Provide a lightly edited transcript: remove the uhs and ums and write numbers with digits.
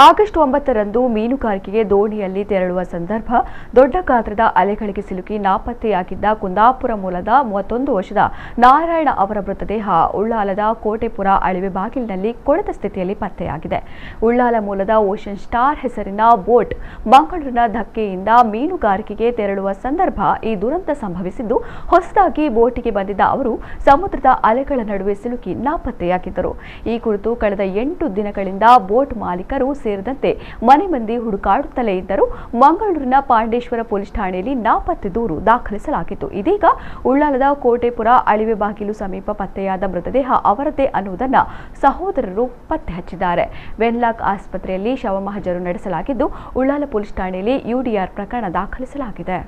August 9ರಂದು ಮೀನುಗಾರಿಕೆಗೆ ದೋಣಿಯಲ್ಲಿ ತೆರಳುವ ಸಂದರ್ಭ ದೊಡ್ಡ ಗಾತ್ರದ ಅಲೆಗಳಿಗೆ ಸಿಲುಕಿ ನಾಪತ್ತೆಯಾಗಿದ್ದ ಕುಂದಾಪುರ ಮೂಲದ 31 ವರ್ಷದ ನಾರಾಯಣ ಅವರ ಮೃತದೇಹ ಉಳ್ಳಾಲದ ಕೋಟೆಪುರ ಅಳಿವೆ ಬಾಗಿಲಿನಲ್ಲಿ ಕೊಳೆತ ಸ್ಥಿತಿಯಲ್ಲಿ ಪತ್ತೆಯಾಗಿದೆ. ಉಳ್ಳಾಲ ಮೂಲದ ಓಷನ್ ಸ್ಟಾರ್ ಹೆಸರಿನ ಬೋಟ್ ಮಂಗಳೂರಿನ ಧಕ್ಕೆಯಿಂದ ಮೀನುಗಾರಿಕೆಗೆ ತೆರಳುವ ಸಂದರ್ಭ ಈ ದುರಂತ ಸಂಭವಿಸಿದ್ದು, ಹೊಸದಾಗಿ ಬೋಟಿಗೆ ಬಂದಿದ್ದ ಅವರು ಸಮುದ್ರದ ಅಲೆಗಳ ನಡುವೆ ಸಿಲುಕಿ ನಾಪತ್ತೆಯಾಗಿದ್ದರು. ಈ ಕುರಿತು ಕಳೆದ 8 ದಿನಗಳಿಂದ ಬೋಟ್ ಮಾಲೀಕರು ಸೇರಿದಂತೆ ಮನೆ ಮಂದಿ ಹುಡುಕಾಡುತ್ತಲೇ ಇದ್ದರು. ಮಂಗಳೂರಿನ ಪಾಂಡೇಶ್ವರ ಪೊಲೀಸ್ ಠಾಣೆಯಲ್ಲಿ ನಾಪತ್ತೆ ದೂರು ದಾಖಲಿಸಲಾಗಿತ್ತು. ಇದೀಗ ಉಳ್ಳಾಲದ ಕೋಟೆಪುರ ಅಳಿವೆ ಬಾಗಿಲು ಸಮೀಪ ಪತ್ತೆಯಾದ ಮೃತದೇಹ ಅವರದ್ದೇ ಅನ್ನುವುದನ್ನು ಸಹೋದರರು ಪತ್ತೆ ಹಚ್ಚಿದ್ದಾರೆ. ವೆನ್ಲಾಕ್ ಆಸ್ಪತ್ರೆಯಲ್ಲಿ ಶವಮಹಜರು ನಡೆಸಲಾಗಿದ್ದು, ಉಳ್ಳಾಲ ಪೊಲೀಸ್ ಠಾಣೆಯಲ್ಲಿ ಯುಡಿಆರ್ ಪ್ರಕರಣ ದಾಖಲಿಸಲಾಗಿದೆ.